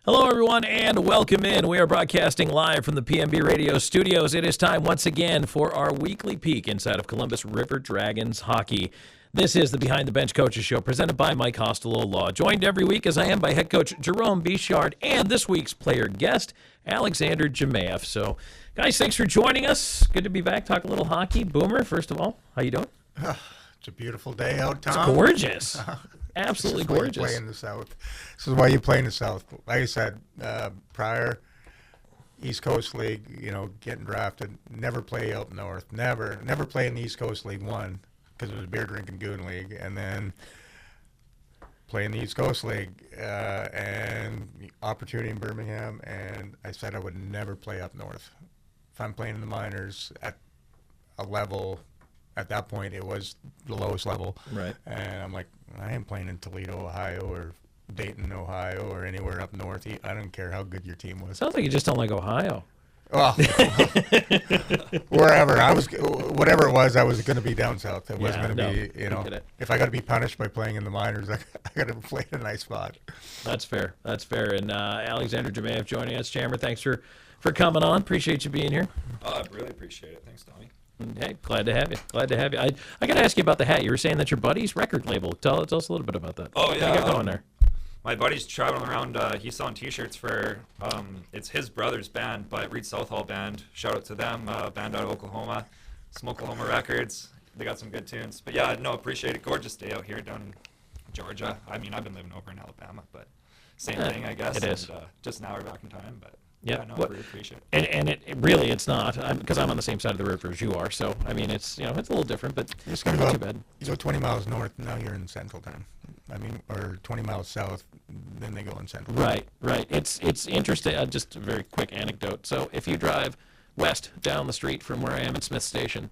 Hello, everyone, and welcome in. We are broadcasting live from the PMB Radio studios. It is time once again for our weekly peek inside of Columbus River Dragons hockey. This is the Behind the Bench Coaches Show, presented by Mike Hostelo Law. Joined every week, as I am, by head coach Jerome Bechard and this week's player guest, Alexander Jmaeff. So, guys, thanks for joining us. Good to be back, talk a little hockey. Boomer, first of all, how you doing? It's a beautiful day out, Tom. It's gorgeous. Absolutely gorgeous. This is why you play in the South. This is why you play in the South. Like I said, prior East Coast League, getting drafted, never play up north. Never play in the East Coast League 1 because it was a beer drinking goon league, and then play in the East Coast League and opportunity in Birmingham, and I said I would never play up north. If I'm playing in the minors at a level, at that point it was the lowest level. Right. And I'm like, I ain't playing in Toledo, Ohio, or Dayton, Ohio, or anywhere up north. I don't care how good your team was. Sounds like you just don't like Ohio. Well, wherever whatever it was, I was going to be down south. It was going to be, if I got to be punished by playing in the minors, I got to play in a nice spot. That's fair. And Alexander Jmaeff joining us. Chamber, thanks for coming on. Appreciate you being here. I really appreciate it. Thanks, Tommy. Hey, glad to have you. I got to ask you about the hat. You were saying that's your buddy's record label. Tell us a little bit about that. Oh, yeah. What you got going there? My buddy's traveling around. He's selling T-shirts for, it's his brother's band, but Reed Southall Band. Shout out to them, band out of Oklahoma. Some Oklahoma records. They got some good tunes. But yeah, appreciate it. Gorgeous day out here down in Georgia. I mean, I've been living over in Alabama, but same thing, I guess. It is. And, just now we're back in time, but. Yeah, I really appreciate it. And it really, it's not, because I'm on the same side of the river as you are. So, I mean, it's it's a little different, but it's not too bad. You go 20 miles north, now you're in Central Time. I mean, or 20 miles south, then they go in Central Time. Right. It's interesting. Just a very quick anecdote. So, if you drive west down the street from where I am in Smith Station,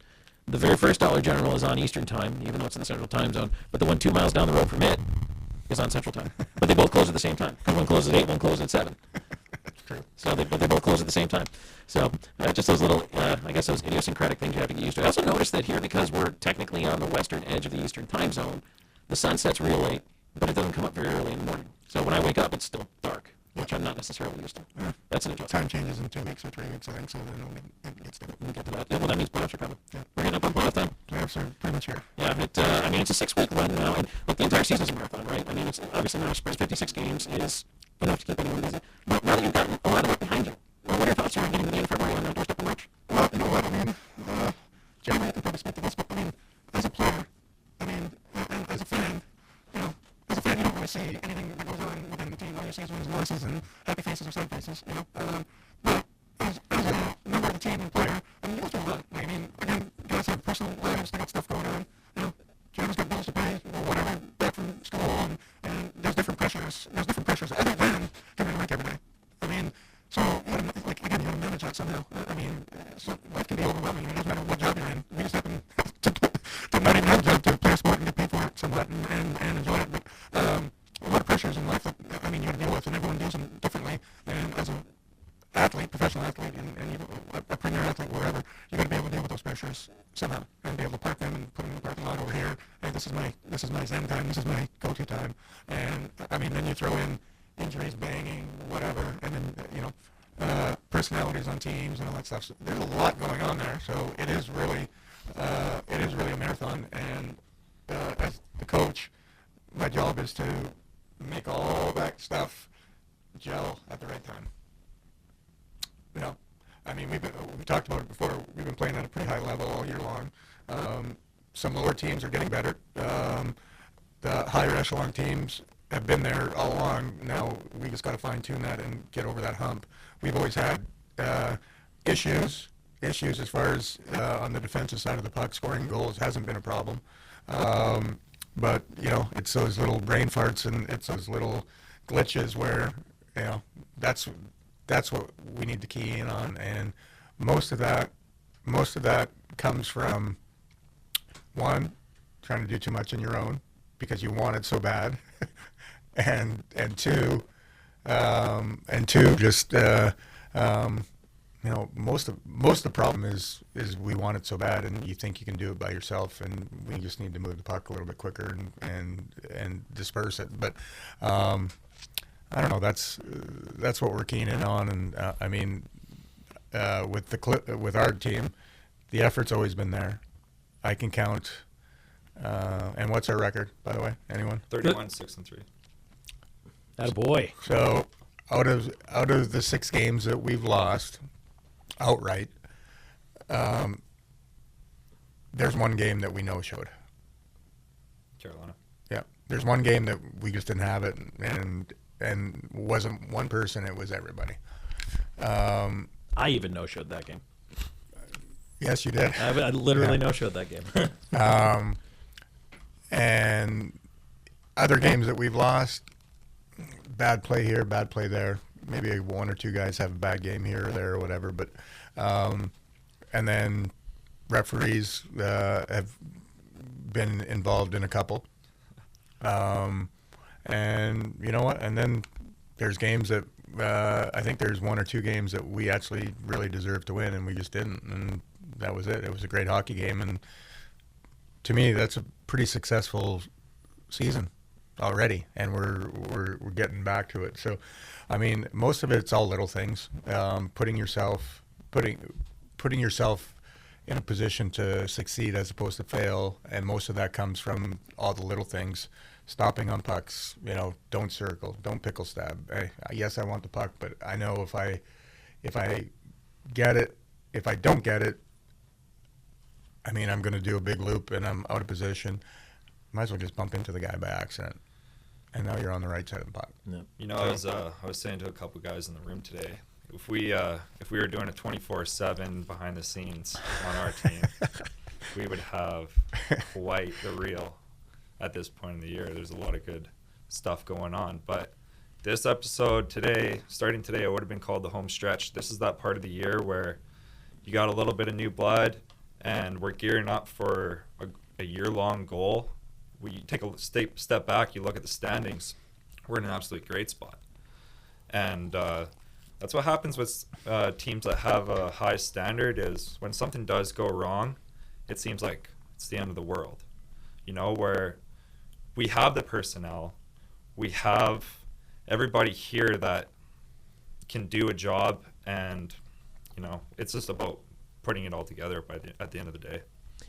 the very first Dollar General is on Eastern Time, even though it's in the Central Time Zone. But the one 2 miles down the road from it is on Central Time. But they both close at the same time. One closes at 8, one closes at 7. True. So they both close at the same time. So just those little, I guess those idiosyncratic things you have to get used to. I also noticed that here, because we're technically on the western edge of the Eastern Time Zone, the sun sets real late, but it doesn't come up very early in the morning. So when I wake up, it's still dark, which I'm not necessarily used to. That's an adjustment. Time changes in 2 weeks or 3 weeks, I think, so then it gets different. We'll get to that. Yeah, well, that means playoffs are coming. Yeah. We're getting up on playoff time. Playoffs are pretty much here. Yeah, it's a 6-week run now, and the entire season's a marathon, right? I mean, it's obviously not a sprint. 56 games is enough to keep anyone busy. But now that you've gotten a lot of it behind you, what are your thoughts on getting to the end of February and doorstep in March? Well, you know what, I mean, Jeremy, I can probably speak to this, but I mean, as a player, and as a fan, you don't really see anything that goes on within the team. All you see is wins, losses, and happy faces or sad faces, but as a member of the team and player, I mean, you go through a lot. I mean, again, guys have personal lives, they got stuff going on, Jeremy's got bills to pay, or whatever, back from school, and there's different pressures other than coming to work every day. I mean, so, again, you got to manage that somehow. I mean, life can be overwhelming. It doesn't matter what job you're in. We just happen to not even have a job to play a sport and get paid for it somewhat and enjoy it. But a lot of pressures in life that, you got to deal with, and everyone deals them differently. And as an athlete, professional athlete, and even a premier athlete, wherever, you got to be able to deal with those pressures somehow and be able to park them and put them in the parking lot over here. Hey, this is my zen time. This is my go-to time. And, I mean, then you throw in injuries, banging, whatever, and then, personalities on teams and all that stuff. So there's a lot going on there. So it is really a marathon. And as the coach, my job is to make all that stuff gel at the right time. I mean, we've talked about it before. We've been playing at a pretty high level all year long. Some lower teams are getting better. The higher echelon teams have been there all along. Now we just got to fine tune that and get over that hump. We've always had issues as far as on the defensive side of the puck. Scoring goals hasn't been a problem, but it's those little brain farts and it's those little glitches where that's what we need to key in on. And most of that comes from, one, trying to do too much on your own because you want it so bad, and two, just most of the problem is we want it so bad, and you think you can do it by yourself, and we just need to move the puck a little bit quicker and disperse it. But I don't know. That's what we're keen in on, and I mean, with our team, the effort's always been there. I can count. And what's our record, by the way? Anyone? 31-6-3. Attaboy. So out of the 6 games that we've lost outright, there's one game that we no-showed. Carolina. Yeah, there's one game that we just didn't have it, and wasn't one person; it was everybody. I even no-showed that game. Yes, you did. I literally no-showed that game. And other games that we've lost, bad play here, bad play there. Maybe 1 or 2 guys have a bad game here or there or whatever. But and then referees have been involved in a couple. And you know what? And then there's games that I think there's 1 or 2 games that we actually really deserved to win, and we just didn't. And that was it. It was a great hockey game, and to me, that's a pretty successful season already, and we're getting back to it. So, I mean, most of it's all little things. Putting yourself in a position to succeed as opposed to fail, and most of that comes from all the little things. Stopping on pucks, don't circle, don't pickle stab. Yes, I want the puck, but I know if I get it, if I don't get it, I mean, I'm going to do a big loop and I'm out of position. Might as well just bump into the guy by accident, and now you're on the right side of the puck. Yeah. I was saying to a couple guys in the room today, if we were doing a 24/7 behind the scenes on our team, we would have quite the reel at this point in the year. There's a lot of good stuff going on, but this episode today, starting today, it would have been called the home stretch. This is that part of the year where you got a little bit of new blood, and we're gearing up for a year-long goal. We take a step back, you look at the standings, we're in an absolutely great spot. And that's what happens with teams that have a high standard, is when something does go wrong, it seems like it's the end of the world. Where we have the personnel, we have everybody here that can do a job, and, it's just about putting it all together at the end of the day.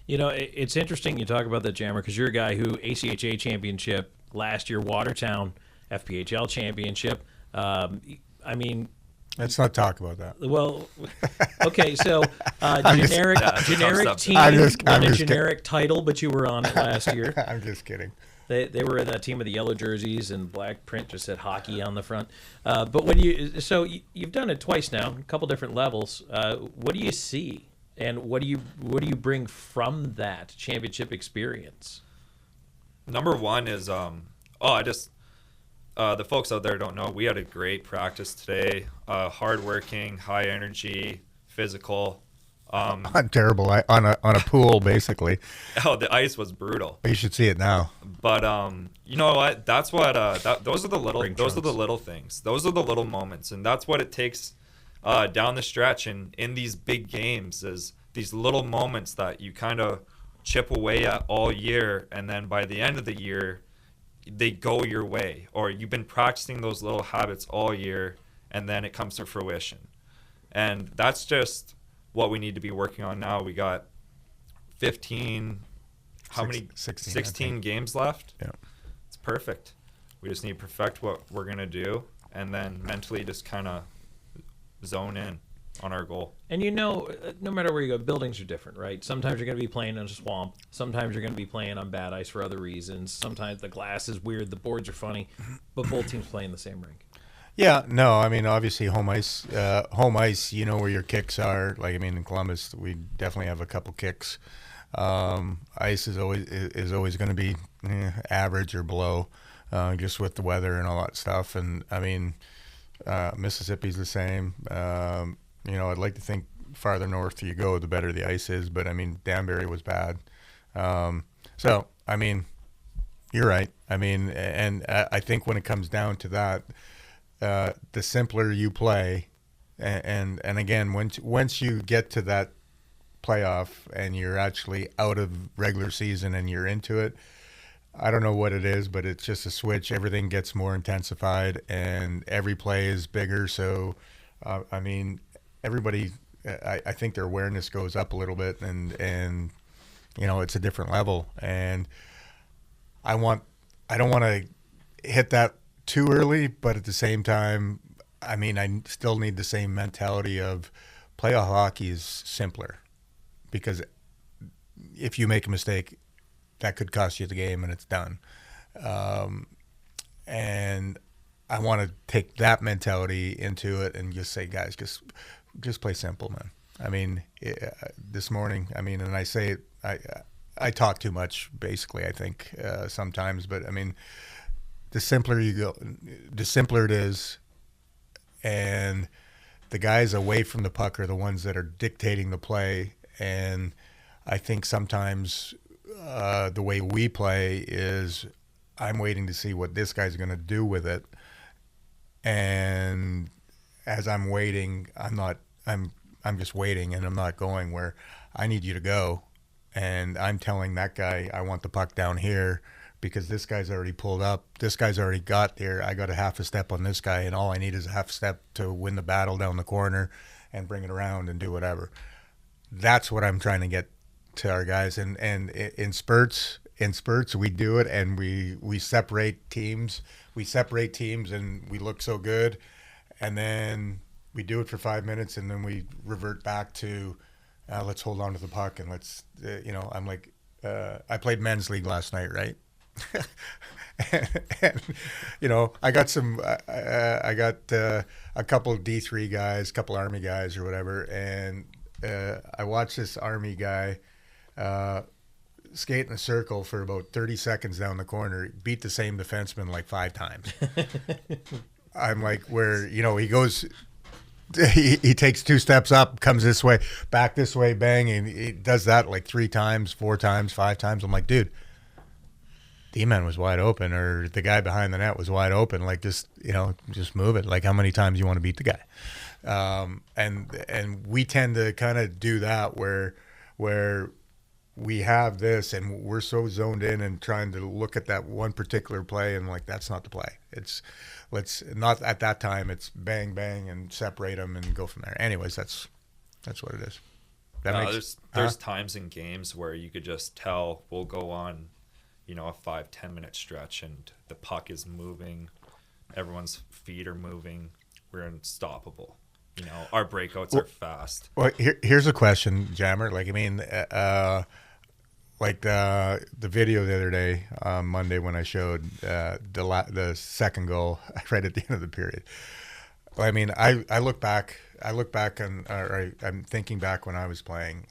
It's interesting you talk about that, Jammer, because you're a guy who ACHA championship last year, Watertown FPHL championship. I mean, let's not talk about that. Well, okay, so generic team, I'm a just generic title, but you were on it last year. I'm just kidding. They were in that team with the yellow jerseys and black print just said hockey on the front. But you've done it twice now, a couple different levels. What do you see, and what do you bring from that championship experience? Number one is the folks out there don't know, we had a great practice today. Hardworking, high energy, physical. I'm terrible on a pool, basically. Oh, the ice was brutal. You should see it now. But you know what? That's what. Those are the little things. Those are the little moments, and that's what it takes down the stretch and in these big games, is these little moments that you kind of chip away at all year, and then by the end of the year, they go your way, or you've been practicing those little habits all year, and then it comes to fruition. And that's just what we need to be working on now. We got 16 games left. Yeah, it's perfect. We just need to perfect what we're going to do, and then mentally just kind of zone in on our goal. And no matter where you go, buildings are different, right? Sometimes you're going to be playing in a swamp. Sometimes you're going to be playing on bad ice for other reasons. Sometimes the glass is weird, the boards are funny, but both teams play in the same rink. Yeah, no, I mean, obviously home ice, you know where your kicks are. Like, I mean, in Columbus, we definitely have a couple kicks. Ice is always going to be average or below, just with the weather and all that stuff. And, I mean, Mississippi's the same. I'd like to think farther north you go, the better the ice is. But, I mean, Danbury was bad. So, I mean, you're right. I mean, and I think when it comes down to that, the simpler you play, and again, once you get to that playoff and you're actually out of regular season and you're into it, I don't know what it is, but it's just a switch. Everything gets more intensified, and every play is bigger. So, I mean, everybody, I think their awareness goes up a little bit, and it's a different level. And I don't want to hit that too early, but at the same time, I mean, I still need the same mentality of playoff hockey is simpler, because if you make a mistake, that could cost you the game and it's done. And I want to take that mentality into it and just say, guys, just play simple, man. I mean, this morning, and I say it, I talk too much, basically, I think, sometimes. But, I mean, the simpler you go, the simpler it is. And the guys away from the puck are the ones that are dictating the play. And I think sometimes the way we play is I'm waiting to see what this guy's going to do with it. And as I'm waiting, I'm just waiting, and I'm not going where I need you to go. And I'm telling that guy, I want the puck down here because this guy's already pulled up. This guy's already got there. I got a half a step on this guy, and all I need is a half step to win the battle down the corner and bring it around and do whatever. That's what I'm trying to get to our guys. And in spurts we do it, and we separate teams. We separate teams, and we look so good. And then we do it for 5 minutes, and then we revert back to let's hold on to the puck, and let's, I'm like, I played men's league last night, right? and I got a couple of D3 guys, a couple Army guys or whatever, and I watched this Army guy skate in a circle for about 30 seconds down the corner, beat the same defenseman like 5 times. I'm like, where, he goes, he takes 2 steps up, comes this way, back this way, bang, and he does that like 3 times, 4 times, 5 times. I'm like, dude, D-man was wide open, or the guy behind the net was wide open. Like, just move it. Like, how many times you want to beat the guy? And we tend to kind of do that where we have this, and we're so zoned in and trying to look at that one particular play, and like, that's not the play. Let's not at that time. It's bang, bang, and separate them and go from there. Anyways, that's what it is. There's times in games where you could just tell we'll go on, a 5-10 minute stretch, and the puck is moving, everyone's feet are moving, we're unstoppable. Our breakouts are fast. Well, here's a question, Jammer. Like, the video the other day on Monday when I showed the second goal right at the end of the period. I look back on, or I'm thinking back when I was playing.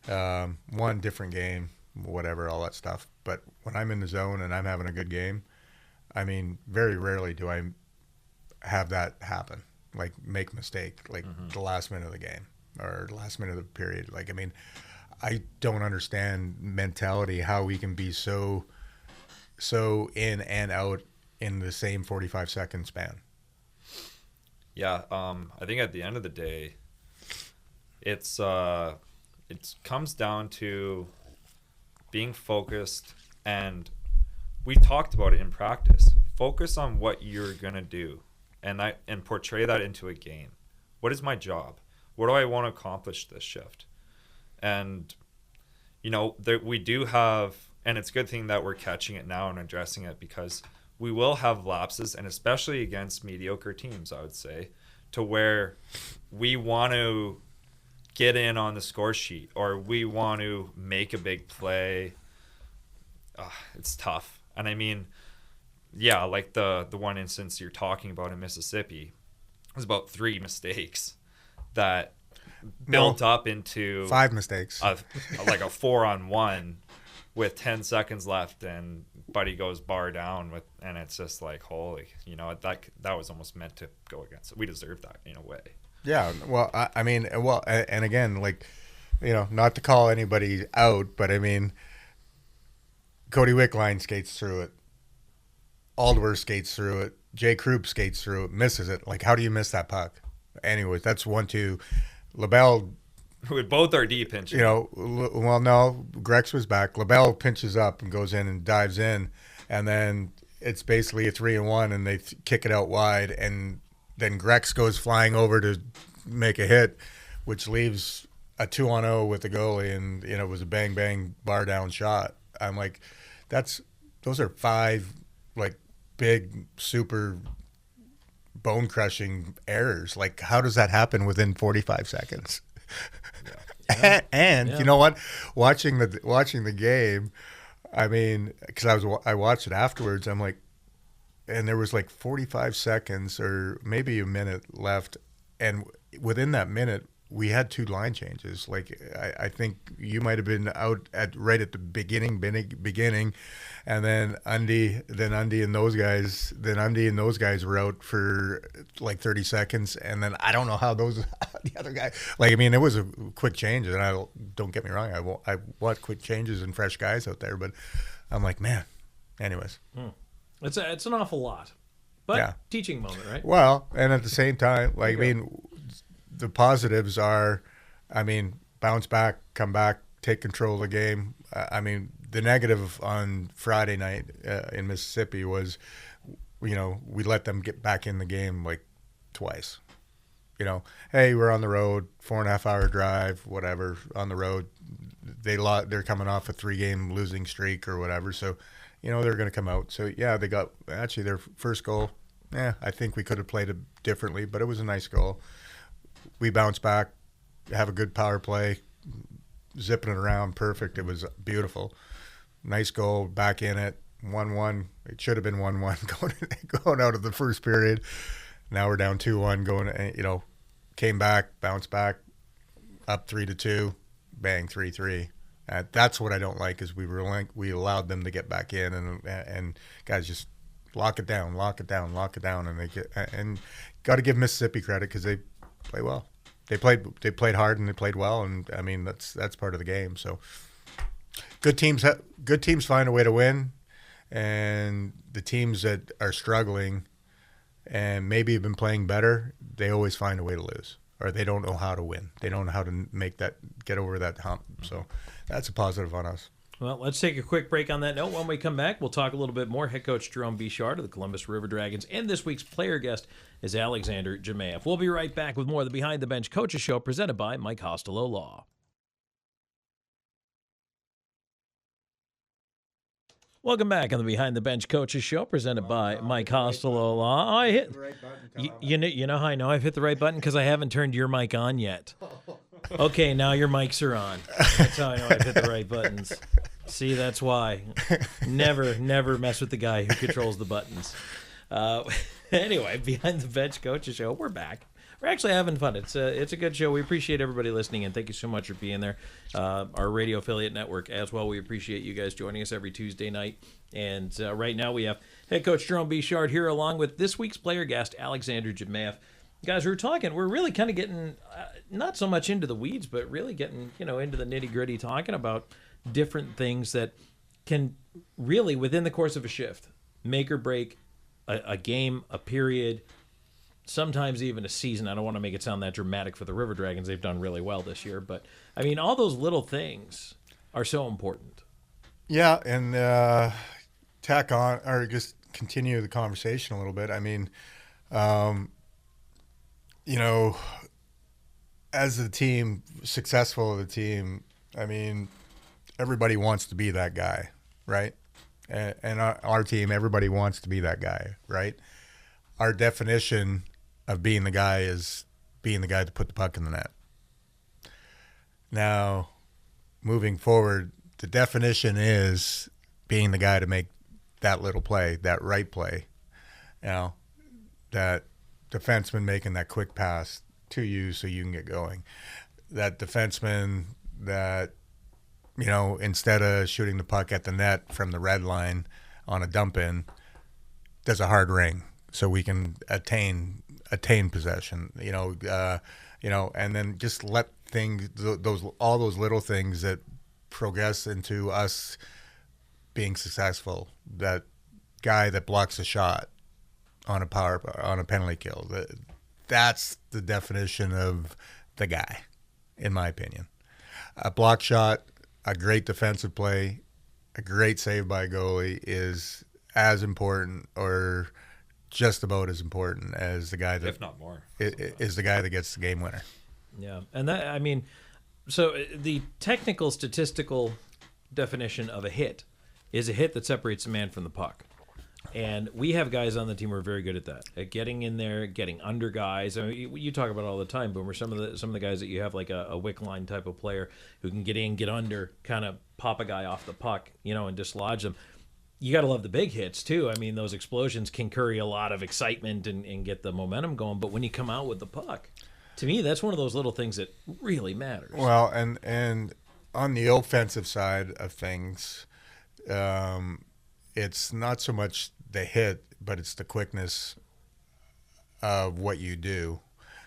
One different game, whatever, all that stuff. But when I'm in the zone and I'm having a good game, very rarely do I have that happen. Like, make a mistake, the last minute of the game or the last minute of the period. I don't understand mentality, how we can be so in and out in the same 45-second span. Yeah, I think at the end of the day, it comes down to being focused, and we talked about it in practice. Focus on what you're gonna do, and portray that into a game. What is my job? What do I want to accomplish this shift? And, we do have, and it's a good thing that we're catching it now and addressing it, because we will have lapses, and especially against mediocre teams, I would say, to where we want to get in on the score sheet, or we want to make a big play. It's tough. And like the one instance you're talking about in Mississippi, it was about 3 mistakes that built up into 5 mistakes, like a 4-on-1 with 10 seconds left, and Buddy goes bar down and it's just like, holy, that was almost meant to go against. We deserve that in a way. Yeah, well, and again, not to call anybody out, but Cody Wickline skates through it, Aldworth skates through it, Jay Krupp skates through it, misses it. Like, how do you miss that puck? Anyways, that's 1-2. LaBelle With both our D pinching. You know, well, no, Grex was back. LaBelle pinches up and goes in and dives in, and then it's basically a 3-and-1, and they kick it out wide, and then Grex goes flying over to make a hit, which leaves a 2-on-0 with the goalie, and you know it was a bang bar down shot. I'm like, those are 5 like big super bone crushing errors. Like, how does that happen within 45 seconds? Yeah. And you know what? Watching the game, I mean, because I watched it afterwards. I'm like, and there was like 45 seconds or maybe a minute left, and within that minute, we had 2 line changes. Like I think you might have been out right at the beginning, and then Undy and those guys were out for like 30 seconds, and then I don't know how the other guy. Like, I mean, it was a quick change, and don't get me wrong, I want quick changes and fresh guys out there, but I'm like, man. Anyways, it's an awful lot, but yeah. Teaching moment, right? Well, and at the same time, like, I mean, the positives are, I mean, bounce back, come back, take control of the game. I mean, the negative on Friday night in Mississippi was, you know, we let them get back in the game like twice. You know, hey, we're on the road, 4.5-hour drive, whatever, on the road. They're coming off a 3-game losing streak or whatever, so, you know, they're going to come out. So, yeah, they got actually their first goal. I think we could have played it differently, but it was a nice goal. We bounce back, have a good power play, zipping it around, perfect. It was beautiful. Nice goal, back in it, 1-1. It should have been 1-1 going out of the first period. Now we're down 2-1 going, you know, came back, bounced back, up 3-2, bang, 3-3. That's what I don't like is we allowed them to get back in and guys just lock it down, and got to give Mississippi credit because they play well. They played hard and they played well, and I mean that's part of the game. So good teams find a way to win, and the teams that are struggling and maybe have been playing better, they always find a way to lose, or they don't know how to win. They don't know how to get over that hump. So that's a positive on us. Well, let's take a quick break on that note. When we come back, we'll talk a little bit more. Head coach Jerome Bechard of the Columbus River Dragons, and this week's player guest is Alexander Jmaeff. We'll be right back with more of the Behind the Bench Coaches Show presented by Mike Costello Law. Welcome back on the Behind the Bench Coaches Show presented by Mike Costello Law. Oh, I hit the right button, you know how I know I've hit the right button? Because I haven't turned your mic on yet. Okay, now your mics are on. That's how I know I've hit the right buttons. See, that's why. Never mess with the guy who controls the buttons. Anyway, Behind the Bench Coaches Show, we're back. We're actually having fun. It's a good show. We appreciate everybody listening, and thank you so much for being there. Our radio affiliate network as well. We appreciate you guys joining us every Tuesday night. And right now we have head coach Jerome Bechard here along with this week's player guest, Alexander Jmaeff. Guys, we're really kind of getting, not so much into the weeds, but really getting, into the nitty-gritty, talking about different things that can really, within the course of a shift, make or break a game, a period, sometimes even a season. I don't want to make it sound that dramatic for the River Dragons. They've done really well this year. But, I mean, all those little things are so important. Yeah, and tack on, or just continue the conversation a little bit. I mean, as a team, successful of the team, I mean, everybody wants to be that guy, right? And our team, everybody wants to be that guy, right? Our definition of being the guy is being the guy to put the puck in the net. Now, moving forward, the definition is being the guy to make that little play, that right play, that defenseman making that quick pass to you so you can get going. That defenseman that, instead of shooting the puck at the net from the red line on a dump in, does a hard ring so we can attain possession, and then just let things, all those little things that progress into us being successful. That guy that blocks a shot on a penalty kill. That's the definition of the guy. in my opinion. A block shot, a great defensive play, a great save by a goalie is as important or just about as important as the guy that, if not more, is the guy that gets the game winner. Yeah, and that, I mean, so the technical statistical definition of a hit is a hit that separates a man from the puck. And we have guys on the team who are very good at that, at getting in there, getting under guys. I mean, you talk about it all the time, Boomer. Some of the guys that you have, like a wick line type of player who can get in, get under, kind of pop a guy off the puck, and dislodge them. You got to love the big hits too. I mean, those explosions can curry a lot of excitement and get the momentum going. But when you come out with the puck, to me, that's one of those little things that really matters. Well, and on the offensive side of things, it's not so much the hit, but it's the quickness of what you do.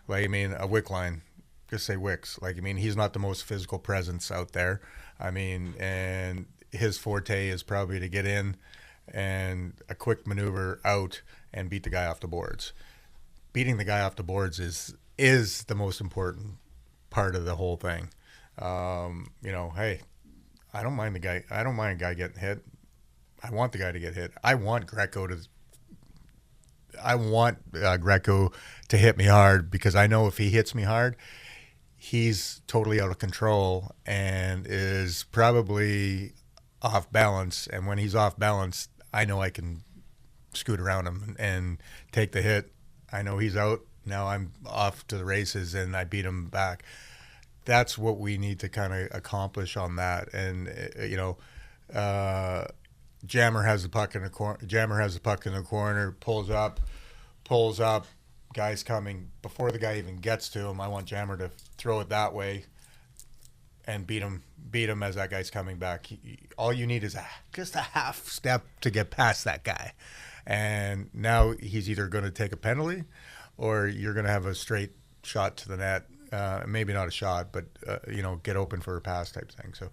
Like, I mean, a wick line, just say Wicks. Like, I mean, he's not the most physical presence out there. I mean, and his forte is probably to get in and a quick maneuver out and beat the guy off the boards. Beating the guy off the boards is the most important part of the whole thing. Hey, I don't mind a guy getting hit. I want the guy to get hit. I want Greco to hit me hard, because I know if he hits me hard, he's totally out of control and is probably off balance. And when he's off balance, I know I can scoot around him and take the hit. I know he's out. Now I'm off to the races and I beat him back. That's what we need to kind of accomplish on that. And, Jammer has the puck in the corner. Pulls up. Guy's coming. Before the guy even gets to him, I want Jammer to throw it that way and beat him as that guy's coming back. All you need is just a half step to get past that guy. And now he's either going to take a penalty or you're going to have a straight shot to the net. Maybe not a shot, but, get open for a pass type thing. So,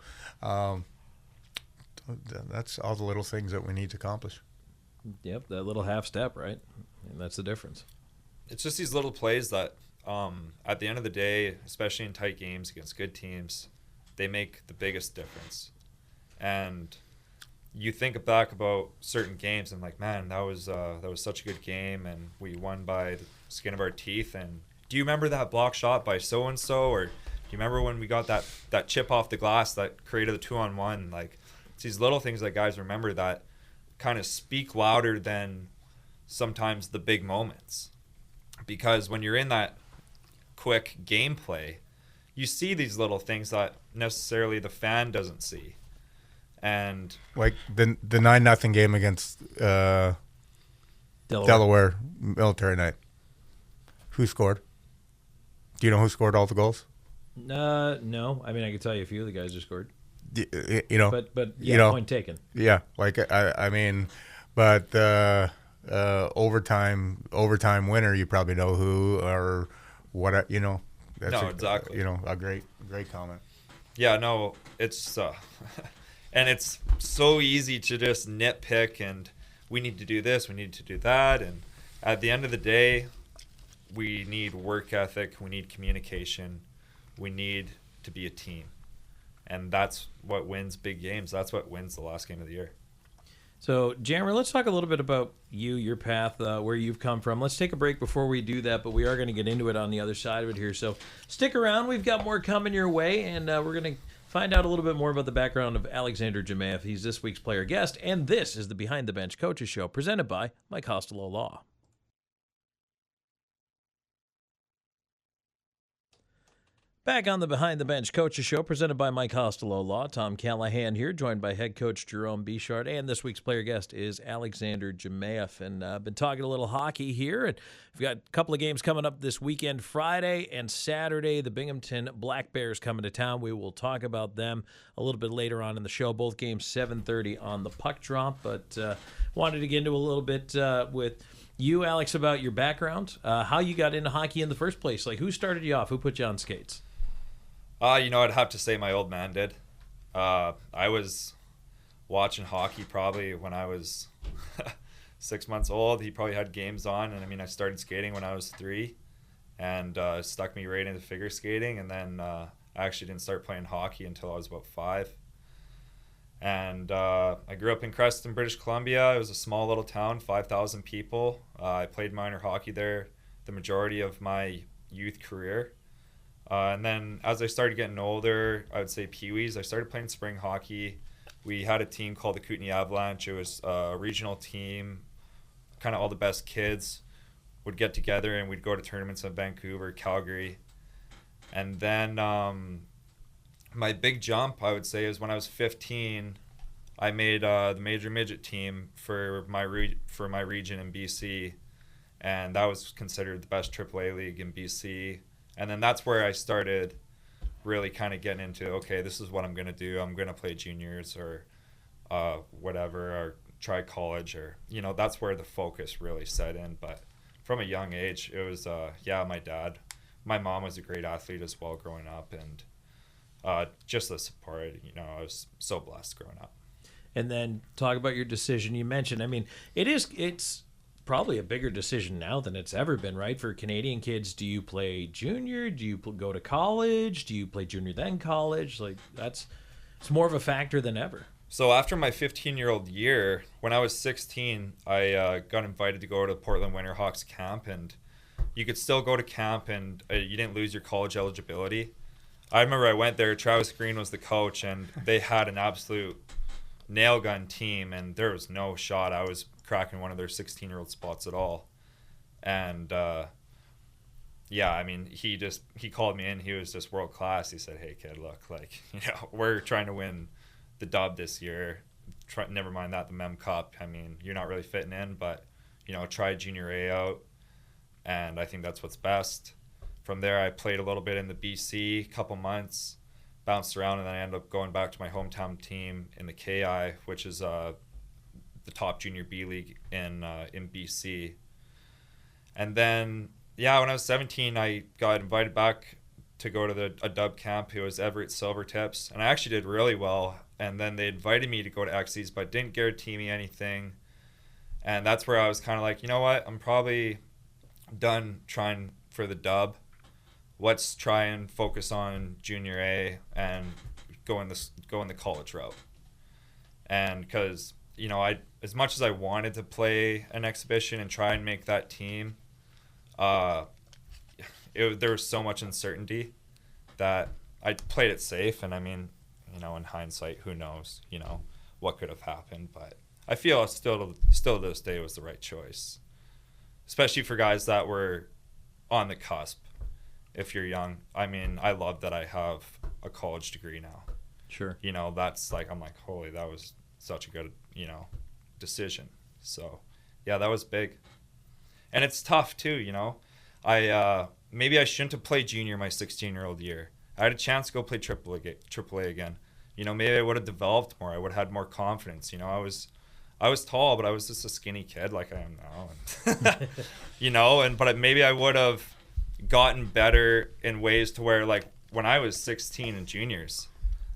that's all the little things that we need to accomplish. Yep, that little half step, right? And that's the difference. It's just these little plays that, at the end of the day, especially in tight games against good teams, they make the biggest difference. And you think back about certain games and like, man, that was such a good game, and we won by the skin of our teeth. And do you remember that block shot by so and so, or do you remember when we got that chip off the glass that created the 2-on-1? Like, it's these little things that guys remember that kind of speak louder than sometimes the big moments. Because when you're in that quick gameplay, you see these little things that necessarily the fan doesn't see. And like the 9-0 game against Delaware Military Night. Who scored? Do you know who scored all the goals? No. I mean, I could tell you a few of the guys who scored. But yeah, point taken. Yeah, like I mean, but overtime winner, you probably know who or what. That's no, exactly. A great comment. Yeah, no, it's and it's so easy to just nitpick and we need to do this, we need to do that, and at the end of the day, we need work ethic, we need communication, we need to be a team. And that's what wins big games. That's what wins the last game of the year. So, Jammer, let's talk a little bit about you, your path, where you've come from. Let's take a break before we do that, but we are going to get into it on the other side of it here. So stick around. We've got more coming your way, and we're going to find out a little bit more about the background of Alexander Jmaeff. He's this week's player guest, and this is the Behind the Bench Coaches Show, presented by Mike Costello Law. Back on the Behind the Bench Coaches Show, presented by Mike Costello Law. Tom Callahan here, joined by head coach Jerome Bechard, and this week's player guest is Alexander Jmaeff. And I've been talking a little hockey here, and we've got a couple of games coming up this weekend, Friday and Saturday. The Binghamton Black Bears coming to town. We will talk about them a little bit later on in the show. Both games 7:30 on the puck drop, but wanted to get into a little bit with you, Alex, about your background, how you got into hockey in the first place. Like, who started you off? Who put you on skates? I'd have to say my old man did. I was watching hockey probably when I was 6 months old. He probably had games on, and I started skating when I was 3, and stuck me right into figure skating. And then I actually didn't start playing hockey until I was about 5. And I grew up in Creston, British Columbia. It was a small little town, 5,000 people. I played minor hockey there the majority of my youth career. And then as I started getting older, I would say Pee-wees, I started playing spring hockey. We had a team called the Kootenay Avalanche. It was a regional team. Kind of all the best kids would get together and we'd go to tournaments in Vancouver, Calgary. And then my big jump, I would say, is when I was 15, I made the major midget team for my region in BC, and that was considered the best AAA league in BC. And then that's where I started really kind of getting into, okay, this is what I'm going to do. I'm going to play juniors or whatever, or try college, or, you know, that's where the focus really set in. But from a young age, it was, my dad. My mom was a great athlete as well growing up, and just the support, you know, I was so blessed growing up. And then talk about your decision. You mentioned, I mean, it's probably a bigger decision now than it's ever been, right? For Canadian kids, do you play junior? Do you go to college? Do you play junior then college? Like, it's more of a factor than ever. So after my 15-year-old year, when I was 16, I got invited to go to Portland Winterhawks camp, and you could still go to camp, and you didn't lose your college eligibility. I remember I went there, Travis Green was the coach, and they had an absolute nail gun team, and there was no shot I was cracking one of their 16-year-old spots at all. And I mean, he called me in. He was just world class. He said, "Hey kid, look, like, you know, we're trying to win the dub this year. Never mind that, the Mem Cup. I mean, you're not really fitting in, but, you know, try junior A out, and I think that's what's best." From there, I played a little bit in the BC, couple months, bounced around, and then I ended up going back to my hometown team in the KI, which is the top junior B league in BC. And then, when I was 17, I got invited back to go to a dub camp. It was Everett Silvertips, and I actually did really well. And then they invited me to go to Xyz, but didn't guarantee me anything. And that's where I was kind of like, you know what, I'm probably done trying for the dub. Let's try and focus on junior A and go in the college route. And because, you know, as much as I wanted to play an exhibition and try and make that team, there was so much uncertainty that I played it safe. And I mean, you know, in hindsight, who knows, you know, what could have happened. But I feel still to this day it was the right choice, especially for guys that were on the cusp. If you're young, I mean, I love that I have a college degree now. Sure. You know, that's like, I'm like, holy, that was such a good, you know, decision. So, yeah, that was big. And it's tough too, you know. Maybe I shouldn't have played junior my 16-year-old year. I had a chance to go play AAA again. You know, maybe I would have developed more. I would have had more confidence. You know, I was tall, but I was just a skinny kid like I am now. You know, but maybe I would have gotten better in ways to where, like, when I was 16 in juniors,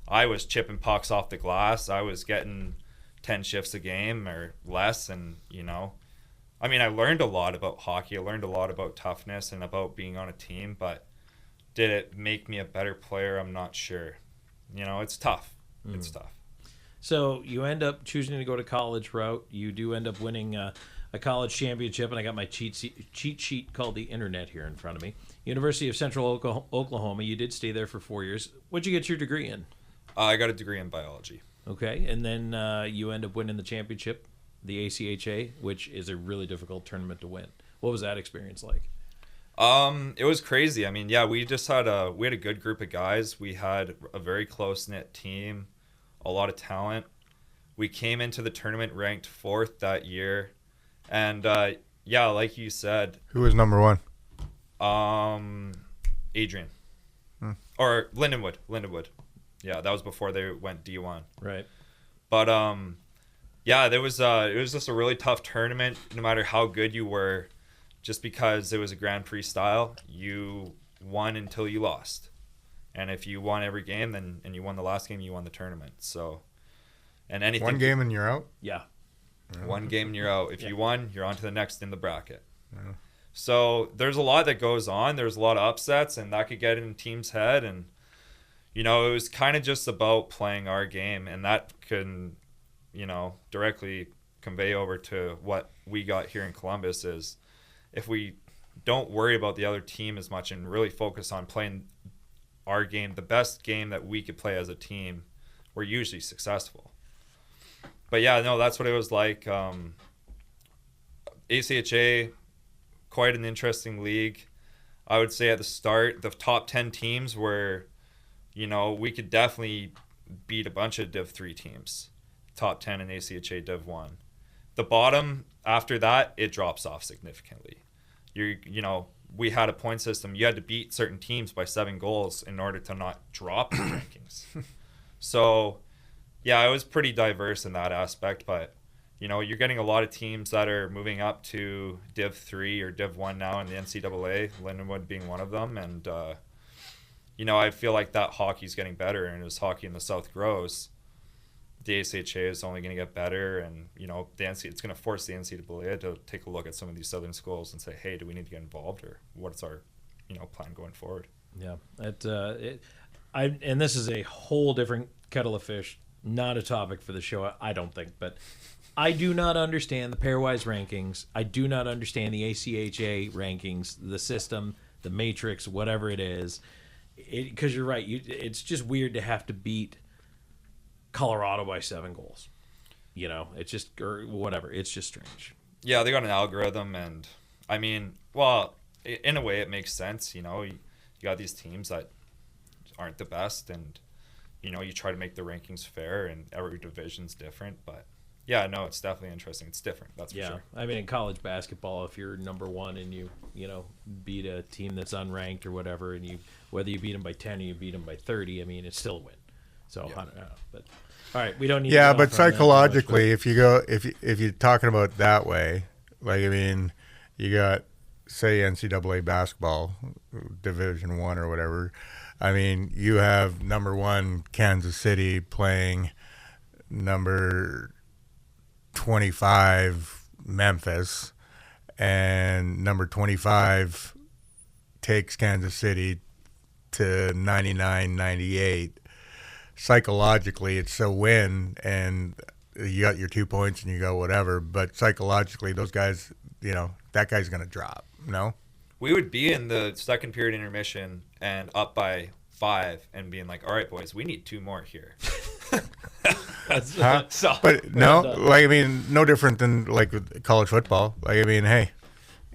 I was chipping pucks off the glass. I was getting 10 shifts a game or less. And, you know, I mean, I learned a lot about hockey. I learned a lot about toughness and about being on a team, but did it make me a better player? I'm not sure. You know, it's tough. It's tough. So you end up choosing to go to college route. You do end up winning a college championship, and I got my cheat sheet called the Internet here in front of me. University of Central Oklahoma. You did stay there for 4 years. What'd you get your degree in? I got a degree in biology. Okay, and then you end up winning the championship, the ACHA, which is a really difficult tournament to win. What was that experience like? It was crazy. I mean, yeah, we had a good group of guys. We had a very close-knit team, a lot of talent. We came into the tournament ranked 4th that year. And, like you said. Who was number 1? Adrian. Or Lindenwood. Yeah, that was before they went D1. Right. But, it was just a really tough tournament, no matter how good you were. Just because it was a Grand Prix style, you won until you lost. And if you won every game, and you won the last game, you won the tournament. So, and anything. One game and you're out? Yeah. One game and you're out. If you won, you're on to the next in the bracket. Yeah. So there's a lot that goes on. There's a lot of upsets, and that could get in team's head. And it was kind of just about playing our game, and that can, directly convey over to what we got here in Columbus is if we don't worry about the other team as much and really focus on playing our game, the best game that we could play as a team, we're usually successful. But yeah, no, that's what it was like. ACHA, quite an interesting league. I would say at the start, the top 10 teams were, we could definitely beat a bunch of Div 3 teams, top 10 in ACHA Div 1. The bottom, after that, it drops off significantly. We had a point system. You had to beat certain teams by 7 goals in order to not drop the rankings. So, yeah, it was pretty diverse in that aspect, but you're getting a lot of teams that are moving up to Div 3 or Div 1 now in the NCAA, Lindenwood being one of them. And, I feel like that hockey's getting better, and as hockey in the South grows, the ACHA is only going to get better, and, it's going to force the NCAA to take a look at some of these Southern schools and say, hey, do we need to get involved, or what's our, plan going forward? Yeah. And this is a whole different kettle of fish, not a topic for the show, I don't think, but I do not understand the pairwise rankings. I do not understand the ACHA rankings, the system, the matrix, whatever it is. Because you're right. It's just weird to have to beat Colorado by 7 goals. It's just, or whatever. It's just strange. Yeah, they got an algorithm, and I mean, well, in a way it makes sense. You got these teams that aren't the best, and, you try to make the rankings fair, and every division's different, but yeah, no, it's definitely interesting. It's different, that's for sure. I mean, in college basketball, if you're number 1 and you beat a team that's unranked or whatever, and whether you beat them by 10 or you beat them by 30, I mean, it's still a win. So I don't know, but all right, we don't need. Yeah, but psychologically, if you're talking about it that way, like, I mean, you got, say, NCAA basketball, Division 1 or whatever. I mean, you have number 1 Kansas City playing number 25 Memphis, and number 25 takes Kansas City to 99-98. Psychologically, it's a win, and you got your 2 points and you go whatever, but psychologically, those guys, that guy's going to drop, no? We would be in the second period intermission and up by 5 and being like, all right, boys, we need 2 more here. But no, like, I mean, no different than like with college football. Like, I mean, hey,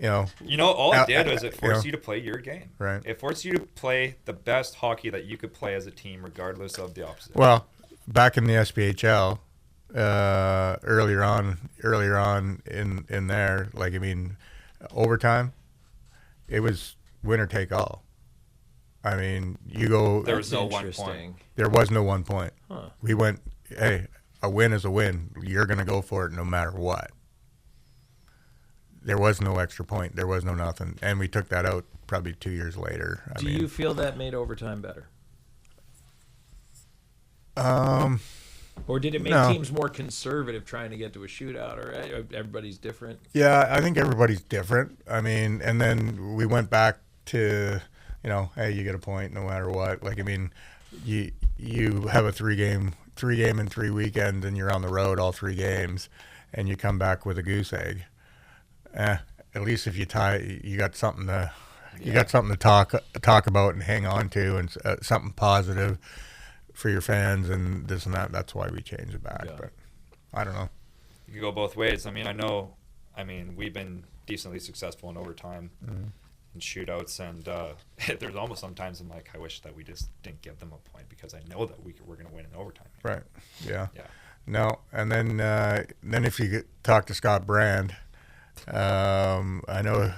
all it did was it forced you to play your game. Right. It forced you to play the best hockey that you could play as a team, regardless of the opposite. Well, back in the SPHL, earlier on in there, like, I mean, overtime, it was winner take all. I mean, you go. There was no 1 point. There was no 1 point. Huh. We went, hey, a win is a win. You're going to go for it no matter what. There was no extra point. There was no nothing. And we took that out probably 2 years later. Do you feel that made overtime better? Or did it make teams more conservative trying to get to a shootout, or everybody's different? Yeah, I think everybody's different. I mean, and then we went back to, hey, you get a point no matter what. Like, I mean, you have a 3-game and 3 weekend, and you're on the road all 3 games, and you come back with a goose egg. At least if you tie, you got something to talk about and hang on to, and something positive for your fans and this and that. That's why we changed it back. Yeah. But I don't know. You could go both ways. I mean, we've been decently successful in overtime and shootouts, and there's almost sometimes I'm like, I wish that we just didn't give them a point, because I know that we're going to win in overtime. Right. Yeah. Yeah. No, and then if you talk to Scott Brand, I know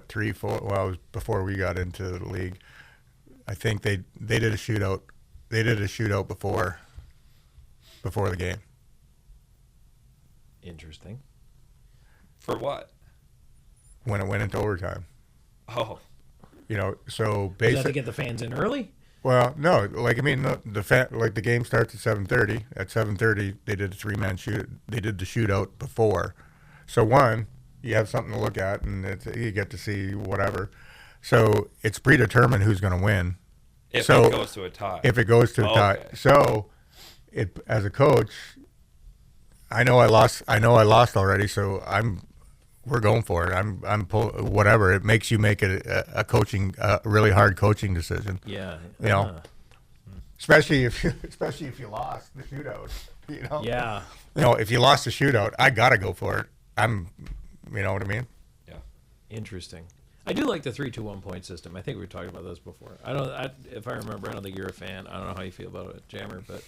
3, 4. Well, it was before we got into the league. I think they did a shootout. They did a shootout before the game. Interesting. For what? When it went into overtime. Oh. So basically. Is that to get the fans in early? Well, no. Like, I mean, the game starts at 7:30. At 7:30, they did a 3-man shoot. They did the shootout before. So you have something to look at, and you get to see whatever. So it's predetermined who's going to win. If So it goes to a tie. if it goes to a tie, Okay. so as a coach, I know I lost already, so we're going for it. Whatever it makes you make a really hard coaching decision. Yeah. You know, especially if you lost the shootout. You know. Yeah. You know, if you lost the shootout, I gotta go for it. You know what I mean? Yeah. Interesting. I do like the 3-2-1 point system. I think we talked about this before. If I remember, I don't think you're a fan. I don't know how you feel about it, Jammer, but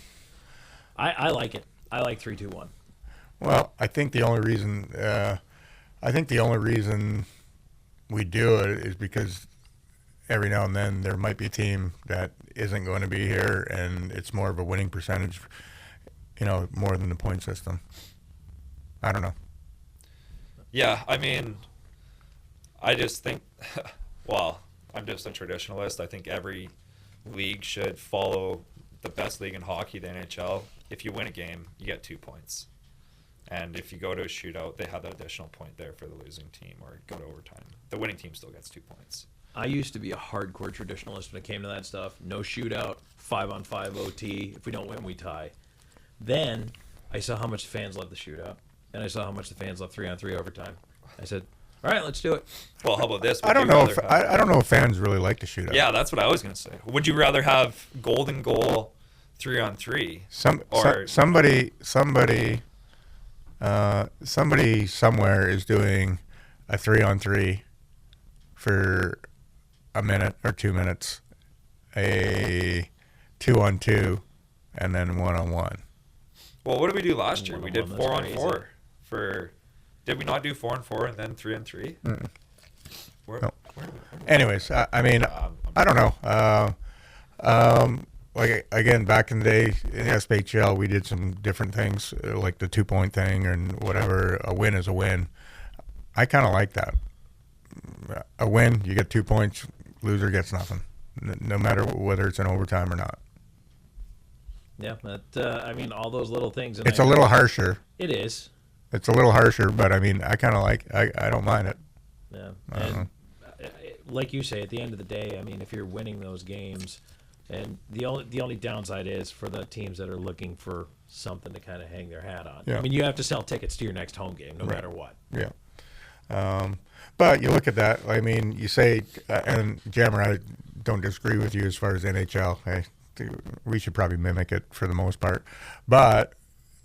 I like it. I like 3-2-1. Well, I think the only reason we do it is because every now and then there might be a team that isn't going to be here, and it's more of a winning percentage, you know, more than the point system. I don't know. Yeah, I mean, I just think, well, I'm just a traditionalist. I think every league should follow the best league in hockey, the NHL. If you win a game, you get 2 points. And if you go to a shootout, they have that additional point there for the losing team, or go to overtime. The winning team still gets 2 points. I used to be a hardcore traditionalist when it came to that stuff. No shootout, 5-on-5 OT. If we don't win, we tie. Then I saw how much the fans love the shootout, and I saw how much the fans love 3-on-3 overtime. I said, all right, let's do it. Well, how about this? I don't know if fans really like the shootout. Yeah, that's what I was going to say. Would you rather have golden goal 3-on-3? Somebody somewhere is doing a 3-on-3 for a minute or 2 minutes, a 2-on-2, and then 1-on-1. Well, what did we do last year? We did 1-on-1, that's 4-on-4 for. Did we not do 4-on-4 and then 3-on-3? No. Anyways, I mean, I don't know. Like, again, back in the day in the SPHL, we did some different things, like the 2-point thing and whatever. A win is a win. I kind of like that. A win, you get 2 points. Loser gets nothing, no matter whether it's in overtime or not. Yeah, I mean, all those little things. It's a little harsher. It is. It's a little harsher, but I mean, I kind of like. I don't mind it. Yeah, and like you say, at the end of the day, I mean, if you're winning those games, and the only downside is for the teams that are looking for something to kind of hang their hat on. Yeah. I mean, you have to sell tickets to your next home game, no Right. matter what. Yeah. But you look at that. I mean, you say, and Jammer, I don't disagree with you as far as NHL. We should probably mimic it for the most part, but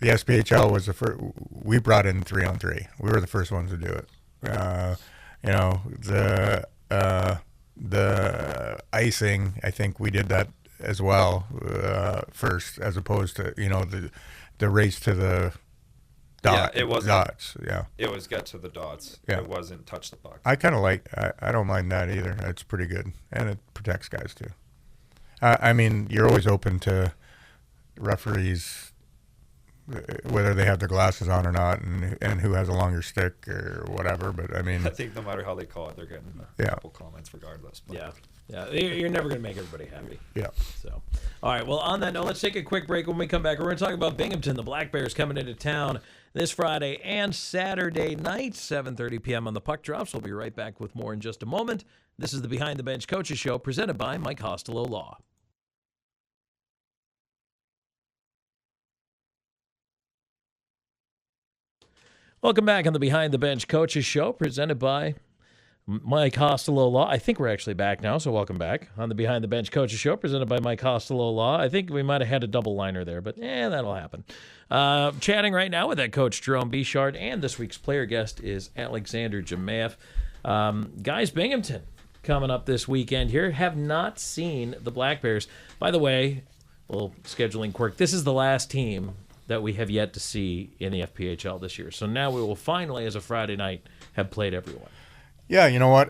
the SPHL was the first. We brought in 3-on-3. We were the first ones to do it. You know, the icing, I think we did that as well first, as opposed to, you know, the race to the dot. Yeah, it wasn't. Dots. Yeah. It was get to the dots. Yeah. It wasn't touch the puck. I kind of like. I don't mind that either. It's pretty good, and it protects guys too. I mean, you're always open to referees, whether they have their glasses on or not, and who has a longer stick or whatever. But I mean, I think no matter how they call it, they're getting a couple comments regardless. But. Yeah, you're never going to make everybody happy. Yeah. So, all right. Well, on that note, let's take a quick break. When we come back, we're going to talk about Binghamton. The Black Bears coming into town this Friday and Saturday night, 7:30 p.m. on the Puck Drops. We'll be right back with more in just a moment. This is the Behind the Bench Coaches Show, presented by Mike Costello Law. Welcome back on the Behind the Bench Coaches Show, presented by Mike Costello Law. I think we're actually back now, so welcome back on the Behind the Bench Coaches Show, presented by Mike Costello Law. I think we might have had a double liner there, but that'll happen. Chatting right now with that coach, Jerome Bechard, and this week's player guest is Alexander Jmaeff. Guys, Binghamton coming up this weekend here. Have not seen the Black Bears. By the way, little scheduling quirk, this is the last team that we have yet to see in the FPHL this year. So now we will finally, as a Friday night, have played everyone. Yeah, you know what?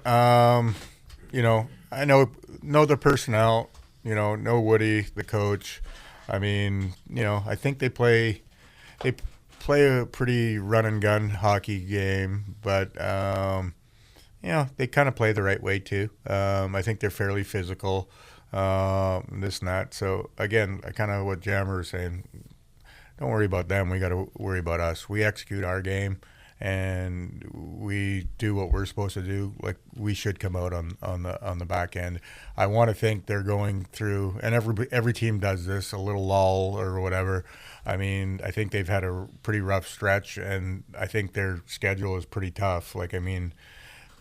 You know, I know the personnel. You know Woody, the coach. I mean, you know, I think they play a pretty run and gun hockey game, but you know, they kind of play the right way too. I think they're fairly physical, this and that. So again, I kind of what Jammer was saying. Don't worry about them. We got to worry about us. We execute our game, and we do what we're supposed to do, like we should come out on the back end. I want to think they're going through, and every team does this, a little lull or whatever. I mean, I think they've had a pretty rough stretch, and I think their schedule is pretty tough. Like, I mean,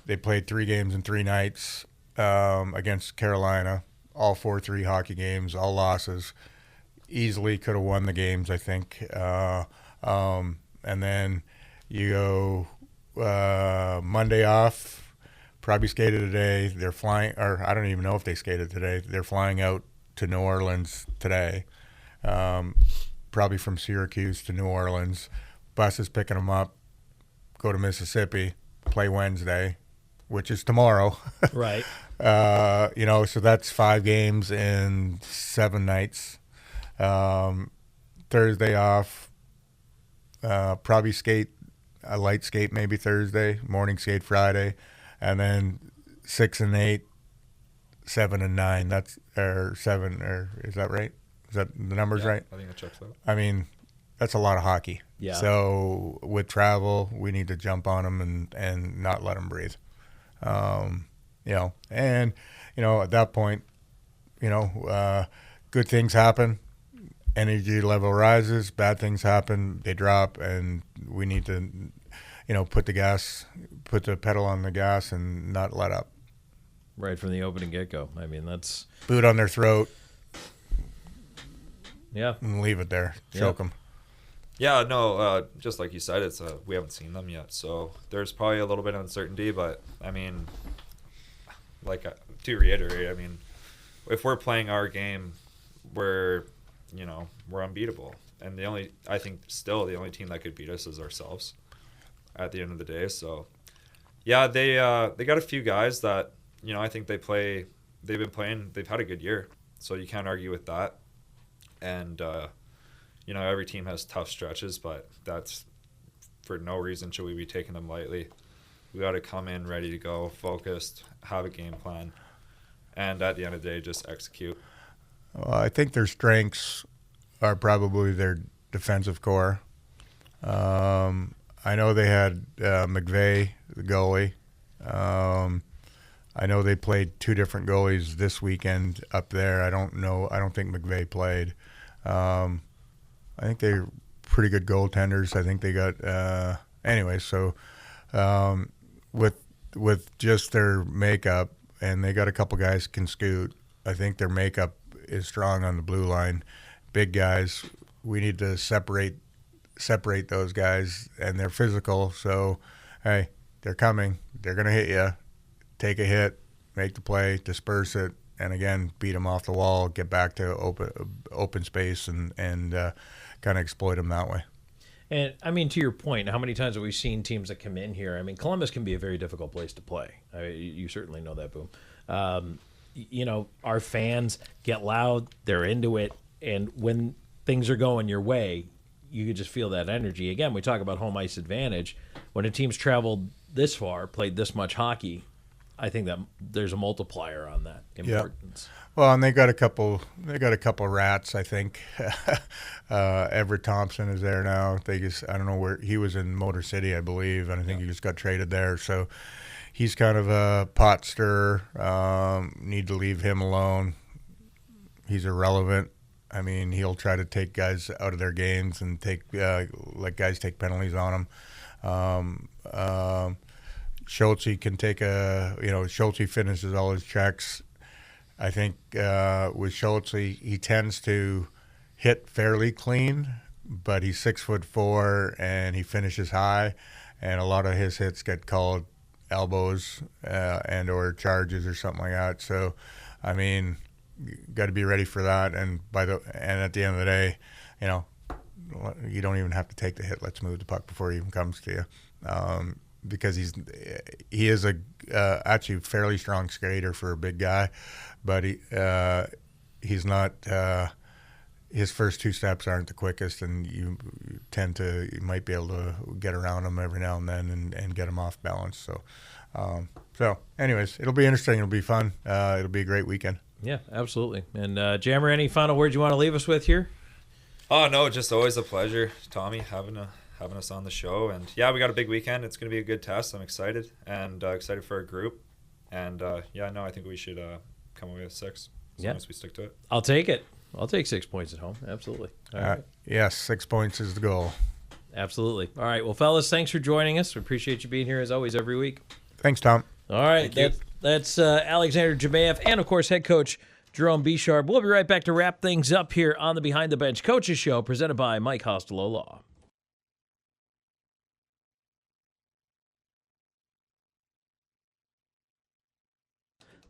they played 3 games in 3 nights against Carolina, all 4-3 hockey games, all losses. Easily could have won the games, I think. And then you go Monday off, probably skated today. They're flying, or I don't even know if they skated today. They're flying out to New Orleans today. Probably from Syracuse to New Orleans. Bus is picking them up, go to Mississippi, play Wednesday, which is tomorrow. Right. So that's 5 games in 7 nights. Thursday off, probably skate, a light skate maybe Thursday, morning skate Friday, and then 6 and 8, 7 and 9. That's, or 7, or is that right? Is that the numbers right? I think that checks out. I mean, that's a lot of hockey. Yeah. So with travel, we need to jump on them and not let them breathe. At that point, good things happen. Energy level rises, bad things happen, they drop, and we need to, put the pedal on the gas and not let up. Right from the opening get-go. I mean, that's... Boot on their throat. Yeah. And leave it there. Choke them. Yeah, no, just like you said, it's we haven't seen them yet, so there's probably a little bit of uncertainty, but, I mean, to reiterate, I mean, if we're playing our game, we're unbeatable. And the only team that could beat us is ourselves at the end of the day. So, yeah, they got a few guys that, I think they've had a good year. So you can't argue with that. And, every team has tough stretches, but that's for no reason should we be taking them lightly. We got to come in ready to go, focused, have a game plan, and at the end of the day, just execute. Well, I think their strengths are probably their defensive core. I know they had McVeigh, the goalie. I know they played 2 different goalies this weekend up there. I don't think McVeigh played. I think they're pretty good goaltenders. I think they got so with just their makeup, and they got a couple guys can scoot. I think their makeup is strong on the blue line. Big guys. We need to separate those guys, and they're physical. So, hey, they're coming. They're going to hit you. Take a hit, make the play, disperse it, and again, beat them off the wall, get back to open space, and kind of exploit them that way. And, I mean, to your point, how many times have we seen teams that come in here? I mean, Columbus can be a very difficult place to play. You certainly know that, Boom. Our fans get loud, they're into it, and when things are going your way, you can just feel that energy. Again, we talk about home ice advantage. When a team's traveled this far, played this much hockey, I think that there's a multiplier on that importance. Yeah. Well, and they got a couple rats, I think. Everett Thompson is there now. I don't know where he was, in Motor City, I believe, and I think he just got traded there. So he's kind of a pot stirrer. Need to leave him alone. He's irrelevant. I mean, he'll try to take guys out of their games and let guys take penalties on him. Schultze can take Schultze finishes all his checks. I think with Schultze, he tends to hit fairly clean, but he's 6'4" and he finishes high, and a lot of his hits get called elbows and or charges or something like that. So, I mean, got to be ready for that. And at the end of the day, you don't even have to take the hit. Let's move the puck before he even comes to you. Because he is actually fairly strong skater for a big guy, but he's not. His first 2 steps aren't the quickest, and you might be able to get around him every now and then and get him off balance. So anyways, it'll be interesting. It'll be fun. It'll be a great weekend. Yeah, absolutely. And Jammer, any final words you want to leave us with here? Oh no, just always a pleasure, Tommy, having having us on the show. And yeah, we got a big weekend. It's going to be a good test. I'm excited and excited for our group. And I think we should come away with 6 as long as we stick to it. I'll take it. I'll take 6 points at home. Absolutely. All right. Yes, 6 points is the goal. Absolutely. All right. Well, fellas, thanks for joining us. We appreciate you being here as always every week. Thanks, Tom. All right. That's Alexander Jmaeff and, of course, head coach Jerome Bechard. We'll be right back to wrap things up here on the Behind the Bench Coaches Show, presented by Mike Costello Law.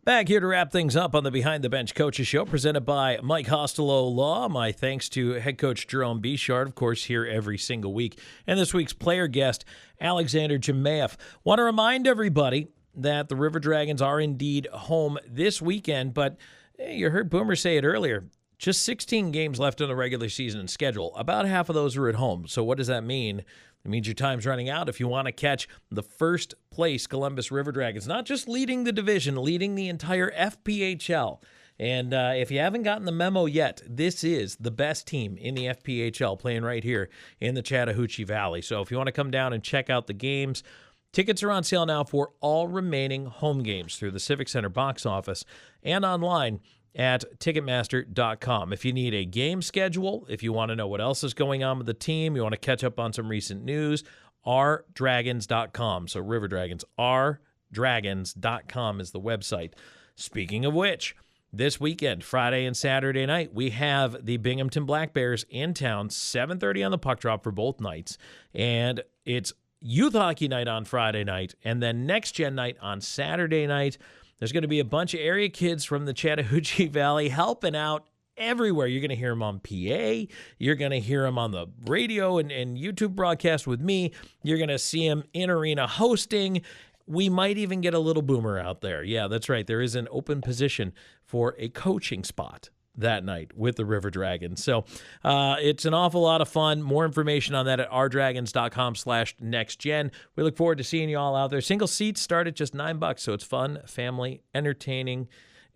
Back here to wrap things up on the Behind the Bench Coaches Show, presented by Mike Costello Law. My thanks to head coach Jerome Bechard, of course, here every single week. And this week's player guest, Alexander Jmaeff. Want to remind everybody that the River Dragons are indeed home this weekend, but you heard Boomer say it earlier. Just 16 games left in the regular season schedule. About half of those are at home. So what does that mean? It means your time's running out if you want to catch the first place Columbus River Dragons, not just leading the division, leading the entire FPHL. And if you haven't gotten the memo yet, this is the best team in the FPHL playing right here in the Chattahoochee Valley. So if you want to come down and check out the games, tickets are on sale now for all remaining home games through the Civic Center box office and online at Ticketmaster.com. If you need a game schedule, if you want to know what else is going on with the team, you want to catch up on some recent news, rdragons.com. So River Dragons, rdragons.com is the website. Speaking of which, this weekend, Friday and Saturday night, we have the Binghamton Black Bears in town, 7:30 on the puck drop for both nights. And it's youth hockey night on Friday night, and then next gen night on Saturday night. There's going to be a bunch of area kids from the Chattahoochee Valley helping out everywhere. You're going to hear them on PA. You're going to hear them on the radio and YouTube broadcast with me. You're going to see them in arena hosting. We might even get a little Boomer out there. Yeah, that's right. There is an open position for a coaching spot that night with the River Dragons. So it's an awful lot of fun. More information on that at rdragons.com/nextgen. We look forward to seeing you all out there. Single seats start at just $9, so it's fun, family, entertaining.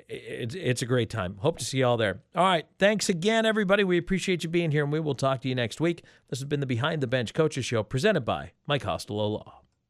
It's a great time. Hope to see you all there. All right. Thanks again, everybody. We appreciate you being here, and we will talk to you next week. This has been the Behind the Bench Coaches Show, presented by Mike Costello Law.